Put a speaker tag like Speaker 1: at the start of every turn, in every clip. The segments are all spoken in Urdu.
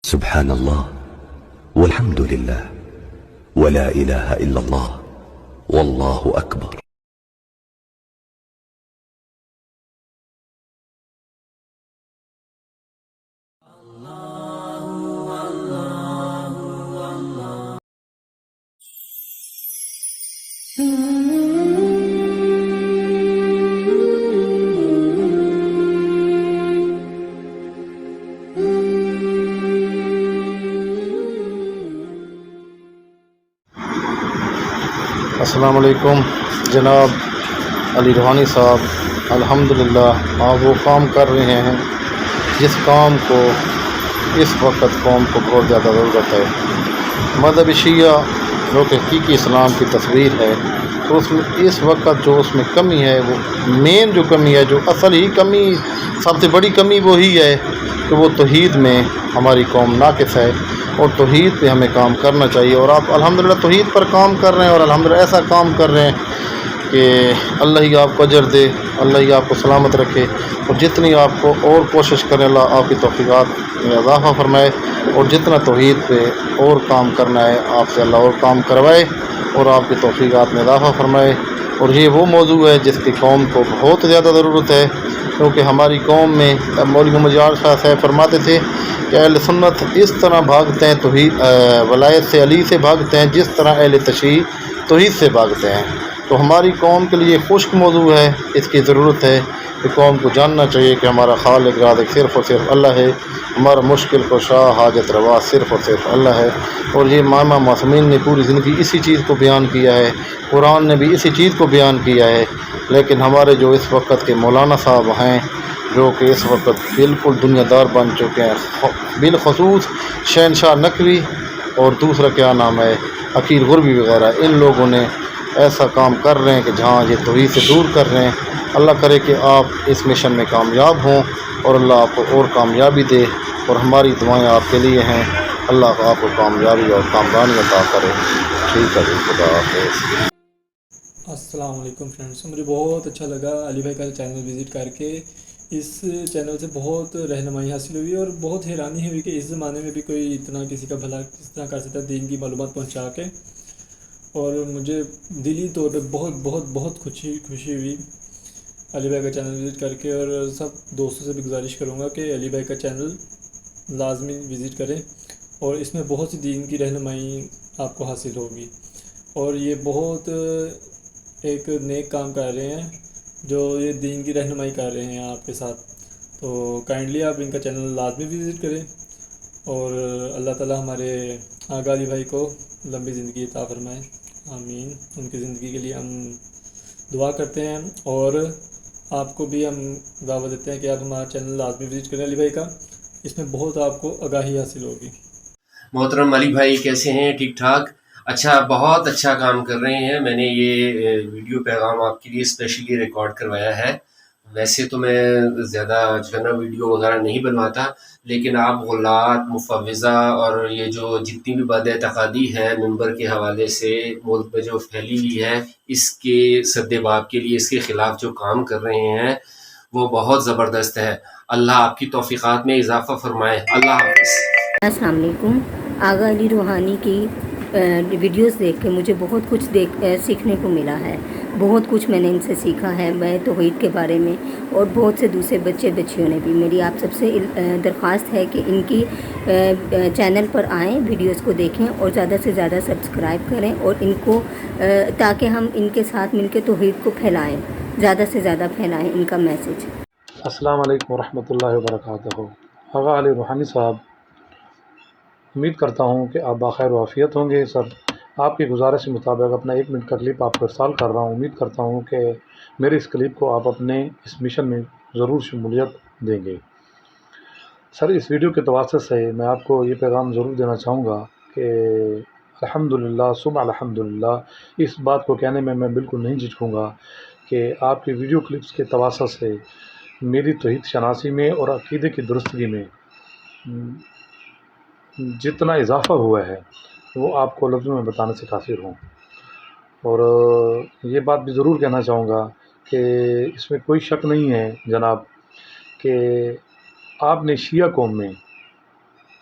Speaker 1: سبحان الله والحمد لله ولا إله إلا الله والله أكبر.
Speaker 2: السلام علیکم جناب علی روحانی صاحب، الحمدللہ آپ وہ کام کر رہے ہیں جس کام کو اس وقت قوم کو بہت زیادہ ضرورت ہے. مذہب شیعہ جو کہ حقیقی اسلام کی تصویر ہے، تو اس میں اس وقت جو اس میں کمی ہے، وہ مین جو کمی ہے، جو اصل ہی کمی، سب سے بڑی کمی وہی ہے کہ وہ توحید میں ہماری قوم ناقص ہے، اور توحید پہ ہمیں کام کرنا چاہیے. اور آپ الحمدللہ توحید پر کام کر رہے ہیں، اور الحمدللہ ایسا کام کر رہے ہیں کہ اللہ ہی آپ کو اجر دے، اللہ ہی آپ کو سلامت رکھے. اور جتنی آپ کو اور کوشش کریں، اللہ آپ کی توفیقات میں اضافہ فرمائے، اور جتنا توحید پہ اور کام کرنا ہے آپ سے اللہ اور کام کروائے، اور آپ کی توفیقات میں اضافہ فرمائے. اور یہ وہ موضوع ہے جس کی قوم کو بہت زیادہ ضرورت ہے، کیونکہ ہماری قوم میں مولوی محمد جان شاہ صاحب فرماتے تھے کہ اہل سنت اس طرح بھاگتے ہیں توحید ولایت سے، علی سے بھاگتے ہیں، جس طرح اہل تشیع توحید سے بھاگتے ہیں. تو ہماری قوم کے لیے خشک موضوع ہے، اس کی ضرورت ہے کہ قوم کو جاننا چاہیے کہ ہمارا خالق رازق صرف اور صرف اللہ ہے، ہمارا مشکل کشا حاجت روا صرف اور صرف اللہ ہے. اور یہ امام معصومین نے پوری زندگی اسی چیز کو بیان کیا ہے، قرآن نے بھی اسی چیز کو بیان کیا ہے. لیکن ہمارے جو اس وقت کے مولانا صاحب ہیں، جو کہ اس وقت بالکل دنیا دار بن چکے ہیں، بالخصوص شہنشاہ نقوی اور دوسرا کیا نام ہے عقیل غربی وغیرہ، ان لوگوں نے ایسا کام کر رہے ہیں کہ جہاں یہ توحید سے دور کر رہے ہیں. اللہ کرے کہ آپ اس مشن میں کامیاب ہوں، اور اللہ آپ کو اور کامیابی دے، اور ہماری دعائیں آپ کے لیے ہیں. اللہ آپ کو کامیابی اور کامرانی عطا کرے. ٹھیک ہے جی، خدا حافظ.
Speaker 3: السلام علیکم فرینڈس، مجھے بہت اچھا لگا علی بھائی کا چینل وزٹ کر کے. اس چینل سے بہت رہنمائی حاصل ہوئی، اور بہت حیرانی ہوئی کہ اس زمانے میں بھی کوئی اتنا کسی کا بھلا کس طرح کر سکتا ہے دین کی معلومات پہنچا کے. اور مجھے دلی طور پہ بہت بہت بہت خوشی ہوئی علی بھائی کا چینل وزٹ کر کے. اور سب دوستوں سے بھی گزارش کروں گا کہ علی بھائی کا چینل لازمی وزٹ کریں، اور اس میں بہت سی دین کی رہنمائی آپ کو حاصل ہوگی. اور یہ بہت ایک نیک کام کر رہے ہیں، جو یہ دین کی رہنمائی کر رہے ہیں آپ کے ساتھ. تو کائنڈلی آپ ان کا چینل لازمی وزٹ کریں، اور اللہ تعالی ہمارے آغا علی بھائی کو لمبی زندگی عطا فرمائے، آمین. ان کی زندگی کے لیے ہم دعا کرتے ہیں، اور آپ کو بھی ہم دعوت دیتے ہیں کہ آپ ہمارا چینل لازمی وزٹ کریں علی بھائی کا. اس میں بہت آپ کو آگاہی حاصل ہوگی.
Speaker 4: محترم علی بھائی کیسے ہیں؟ ٹھیک ٹھاک. اچھا، بہت اچھا کام کر رہے ہیں. میں نے یہ ویڈیو پیغام آپ کے لیے اسپیشلی ریکارڈ کروایا ہے. ویسے تو میں زیادہ جو ہے نا ویڈیو وغیرہ نہیں بنواتا، لیکن آپ غلات، مفوضہ اور یہ جو جتنی بھی بد اعتقادی ہے ممبر کے حوالے سے ملک میں جو پھیلی ہوئی ہے، اس کے سد باب کے لیے اس کے خلاف جو کام کر رہے ہیں وہ بہت زبردست ہے. اللہ آپ کی توفیقات میں اضافہ فرمائے. اللہ حافظ.
Speaker 5: السلام علیکم. آغا علی روحانی کی ویڈیوز دیکھ کے مجھے بہت کچھ سیکھنے کو ملا ہے. بہت کچھ میں نے ان سے سیکھا ہے، میں توحید کے بارے میں، اور بہت سے دوسرے بچیوں نے بھی. میری آپ سب سے درخواست ہے کہ ان کی چینل پر آئیں، ویڈیوز کو دیکھیں، اور زیادہ سے زیادہ سبسکرائب کریں، اور ان کو تاکہ ہم ان کے ساتھ مل کے توحید کو پھیلائیں، زیادہ سے زیادہ پھیلائیں ان کا میسیج.
Speaker 2: السلام علیکم ورحمۃ اللہ وبرکاتہ. آغا علی روحانی صاحب، امید کرتا ہوں کہ آپ باخیر و عافیت ہوں گے. سر، آپ کی گزارش کے مطابق اپنا 1 منٹ کا کلپ آپ کو ارسال کر رہا ہوں. امید کرتا ہوں کہ میرے اس کلپ کو آپ اپنے اس مشن میں ضرور شمولیت دیں گے. سر، اس ویڈیو کے توسط سے میں آپ کو یہ پیغام ضرور دینا چاہوں گا کہ الحمدللہ ثم الحمدللہ، اس بات کو کہنے میں بالکل نہیں جھجکوں گا کہ آپ کی ویڈیو کلپس کے توسط سے میری توحید شناسی میں اور عقیدے کی درستگی میں جتنا اضافہ ہوا ہے وہ آپ کو لفظوں میں بتانے سے قاصر ہوں. اور یہ بات بھی ضرور کہنا چاہوں گا کہ اس میں کوئی شک نہیں ہے جناب کہ آپ نے شیعہ قوم میں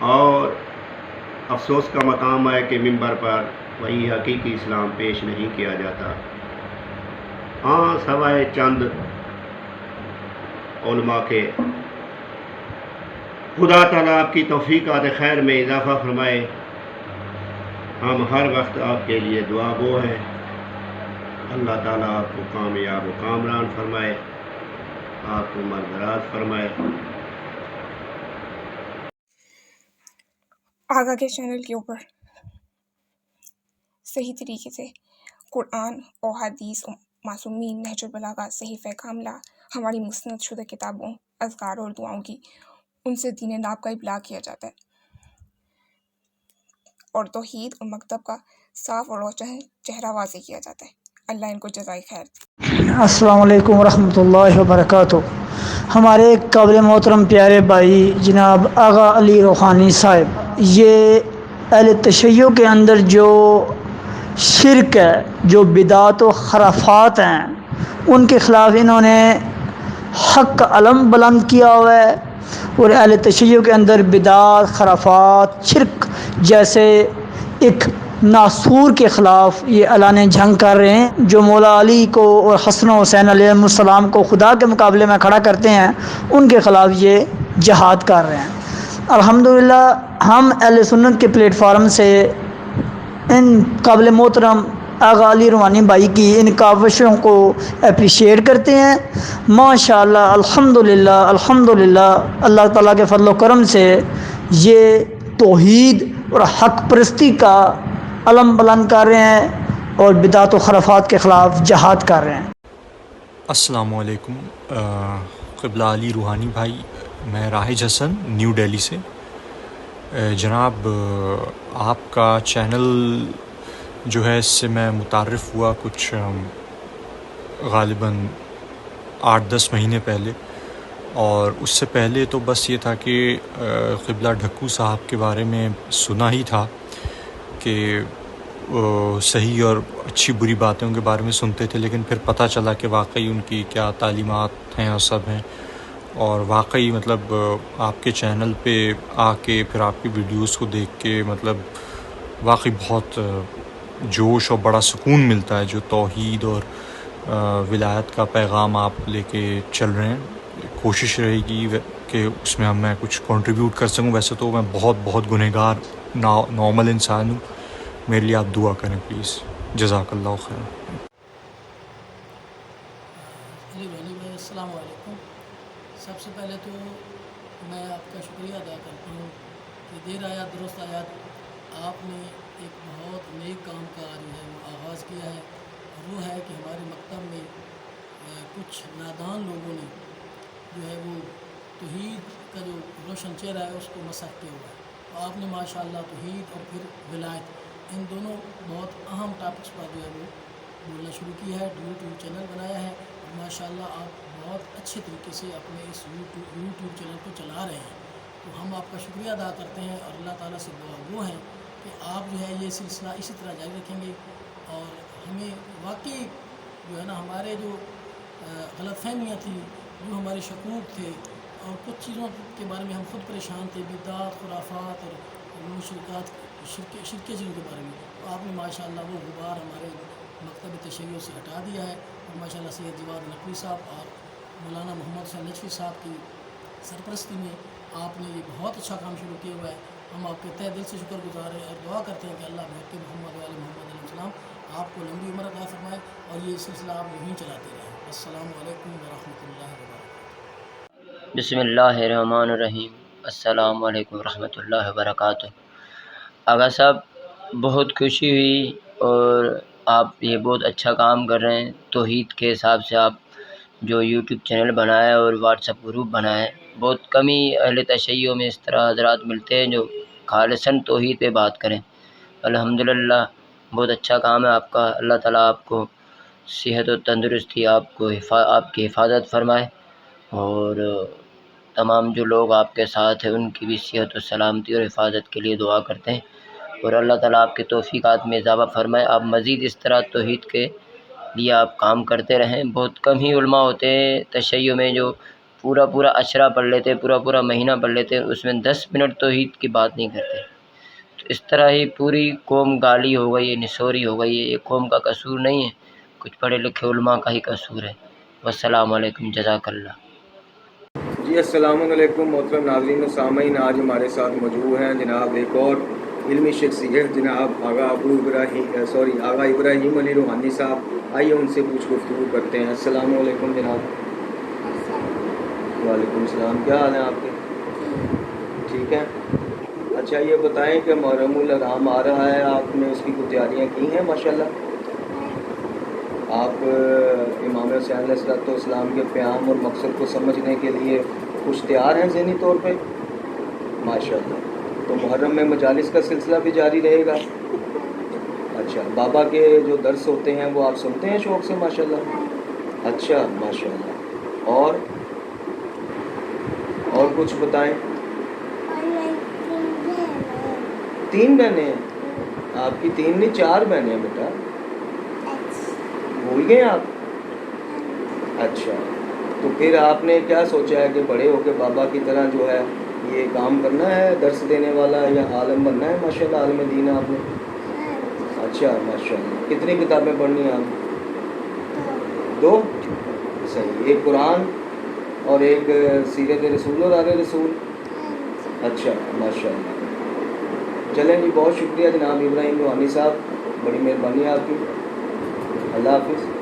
Speaker 6: اور افسوس کا مقام ہے کہ منبر پر وہی حقیقی اسلام پیش نہیں کیا جاتا۔ ہاں، سوائے چند علماء کے، خدا تعالیٰ آپ کی توفیقات خیر میں اضافہ فرمائے۔ ہم ہر وقت آپ کے لیے دعا گو ہیں۔ اللہ تعالیٰ آپ کو کامیاب و کامران فرمائے، آپ کو عمر دراز فرمائے۔
Speaker 7: آگا کے چینل کے اوپر صحیح طریقے سے قرآن اور حدیث و معصومین، نہج البلاغہ، صحیفہ کاملہ، ہماری مستند شدہ کتابوں، اذکار اور دعاؤں کی، ان سے دین ناب کا ابلاغ کیا جاتا ہے اور توحید اور مکتب کا صاف اور روشن چہرہ واضح کیا جاتا ہے۔ اللہ ان کو جزائے خیر دے۔
Speaker 8: السلام علیکم ورحمۃ اللہ وبرکاتہ۔ ہمارے قابل محترم پیارے بھائی جناب آغا علی روحانی صاحب، یہ اہل تشیع کے اندر جو شرک ہے، جو بدعات و خرافات ہیں، ان کے خلاف انہوں نے حق کا علم بلند کیا ہوا ہے، اور اہل تشیع کے اندر بدعات، خرافات، شرک جیسے ایک ناسور کے خلاف یہ اعلان جنگ کر رہے ہیں۔ جو مولا علی کو اور حسن و حسین علیہ السلام کو خدا کے مقابلے میں کھڑا کرتے ہیں، ان کے خلاف یہ جہاد کر رہے ہیں۔ الحمدللہ ہم اہل سنت کے پلیٹ فارم سے ان قابل محترم آغا علی روحانی بھائی کی ان کاوشوں کو اپریشیٹ کرتے ہیں۔ ماشاءاللہ، الحمدللہ الحمدللہ، اللہ تعالیٰ کے فضل و کرم سے یہ توحید اور حق پرستی کا علم بلند کر رہے ہیں اور بدعت و خرافات کے خلاف جہاد کر رہے ہیں۔
Speaker 9: السلام علیکم قبلہ علی روحانی بھائی، میں راہج حسن نیو دہلی سے۔ جناب، آپ کا چینل جو ہے اس سے میں متعارف ہوا کچھ غالباً 8-10 مہینے پہلے، اور اس سے پہلے تو بس یہ تھا کہ قبلہ ڈھکو صاحب کے بارے میں سنا ہی تھا کہ صحیح اور اچھی بری باتوں کے بارے میں سنتے تھے، لیکن پھر پتہ چلا کہ واقعی ان کی کیا تعلیمات ہیں اور سب ہیں، اور واقعی مطلب آپ کے چینل پہ آ کے پھر آپ کی ویڈیوز کو دیکھ کے مطلب واقعی بہت جوش اور بڑا سکون ملتا ہے۔ جو توحید اور ولایت کا پیغام آپ لے کے چل رہے ہیں، کوشش رہے گی کہ اس میں میں کچھ کنٹریبیوٹ کر سکوں۔ ویسے تو میں بہت گنہگار نارمل انسان ہوں، میرے لیے آپ دعا کریں پلیز۔ جزاک اللہ خیر۔
Speaker 10: علی بھائی السلام علیکم۔ سب سے پہلے تو میں آپ کا شکریہ ادا کرتا ہوں کہ دیر آیات درست آیات آپ نے ایک بہت نیک کام کا جو ہے وہ آغاز کیا ہے، اور وہ ہے کہ ہمارے مکتب میں کچھ نادان لوگوں نے جو ہے وہ توحید کا جو روشن چہرہ ہے اس کو مسخ کیا ہوا ہے۔ تو آپ نے ماشاءاللہ توحید اور پھر ولایت، ان دونوں بہت اہم ٹاپکس پر جو ہے وہ بولنا شروع کیا ہے، یوٹیوب چینل بنایا ہے، اور ماشاءاللہ آپ بہت اچھے طریقے سے اپنے اس یوٹیوب چینل کو چلا رہے ہیں۔ تو ہم آپ کا شکریہ ادا کرتے ہیں، اور اللہ تعالیٰ سے دعا گو ہیں کہ آپ جو ہے یہ سلسلہ اسی طرح جاری رکھیں گے، اور ہمیں واقعی جو ہے نا ہمارے جو غلط فہمیاں تھیں، جو ہمارے شکوک تھے، اور کچھ چیزوں کے بارے میں ہم خود پریشان تھے، بدعات، خرافات اور مشرکات، شرک چیزوں کے بارے میں، تو آپ نے ماشاءاللہ وہ غبار ہمارے مکتب تشیع سے ہٹا دیا ہے، اور ماشاءاللہ سید جواد نقوی صاحب اور مولانا محمد حسین نجفی صاحب کی سرپرستی میں آپ نے یہ بہت اچھا کام شروع کیا ہوا ہے۔ ہم آپ کے تہ دل سے شکر گزار ہیں اور دعا کرتے ہیں کہ اللہ بحق محمد علیہ محمد علیہ السلام آپ کو لمبی عمر عطا فرمائے، اور یہ سلسلہ آپ یوں ہی چلاتے رہیں۔ السلام علیکم ورحمۃ اللہ وبرکاتہ۔
Speaker 11: بسم اللہ الرحمن الرحیم۔ السلام علیکم ورحمۃ اللہ وبرکاتہ۔ آغا صاحب، بہت خوشی ہوئی، اور آپ یہ بہت اچھا کام کر رہے ہیں۔ توحید کے حساب سے آپ جو یوٹیوب چینل بنائے اور واٹس ایپ گروپ بنائے، بہت کم ہی اہل تشیع میں اس طرح حضرات ملتے ہیں جو خالصاً توحید پہ بات کریں۔ الحمدللہ بہت اچھا کام ہے آپ کا۔ اللہ تعالیٰ آپ کو صحت و تندرستی، آپ کی حفاظت فرمائے، اور تمام جو لوگ آپ کے ساتھ ہیں ان کی بھی صحت و سلامتی اور حفاظت کے لیے دعا کرتے ہیں، اور اللہ تعالیٰ آپ کے توفیقات میں اضافہ فرمائے۔ آپ مزید اس طرح توحید کے لیے آپ کام کرتے رہیں۔ بہت کم ہی علماء ہوتے ہیں تشیع میں جو پورا اشرا پڑھ لیتے، پورا مہینہ پڑھ لیتے، اس میں 10 منٹ توحید کی بات نہیں کرتے. تو اس طرح ہی پوری قوم گالی ہو گئی ہے، نسوری ہو گئی ہے. یہ قوم کا قصور نہیں ہے، کچھ پڑھے لکھے علماء کا ہی قصور ہے. والسلام علیکم، جزاک اللہ.
Speaker 12: جی السلام علیکم محترم ناظرین و سامعین. آج ہمارے ساتھ موجود ہیں جناب ایک اور علمی شخصیت جناب آغا ابراہیم علی روحانی صاحب. آئیے ان سے کچھ گفتگو کرتے ہیں. السلام علیکم جناب. وعلیکم السلام. کیا حال ہیں آپ کے؟ ٹھیک ہیں. اچھا یہ بتائیں کہ محرم الحرام آ رہا ہے، آپ نے اس کی کچھ تیاریاں کی ہیں؟ ماشاءاللہ آپ امام حسین علیہ السلام کے پیام اور مقصد کو سمجھنے کے لیے کچھ تیار ہیں ذہنی طور پہ؟ ماشاءاللہ. تو محرم میں مجالس کا سلسلہ بھی جاری رہے گا. اچھا بابا کے جو درس ہوتے ہیں وہ آپ سنتے ہیں شوق سے؟ ماشاءاللہ. اچھا ماشاءاللہ. اور کچھ بتائیں. 3 بہنیں ہیں آپ کی؟ 3 نہیں 4 بہنیں ہیں بیٹا. بھول گئے آپ؟ اچھا تو پھر آپ نے کیا سوچا ہے کہ بڑے ہو کے بابا کی طرح جو ہے یہ کام کرنا ہے، درس دینے والا یا عالم بننا ہے؟ ماشاءاللہ عالم دین آپ نے. اچھا ماشاءاللہ. کتنی کتابیں پڑھنی ہیں آپ؟ 2. صحیح. ایک قرآن اور ایک سیرت رسول اور آل رسول. اچھا ماشاءاللہ. چلیں جی، بہت شکریہ جناب ابراہیم روحانی صاحب، بڑی مہربانی آپ کی. اللہ حافظ.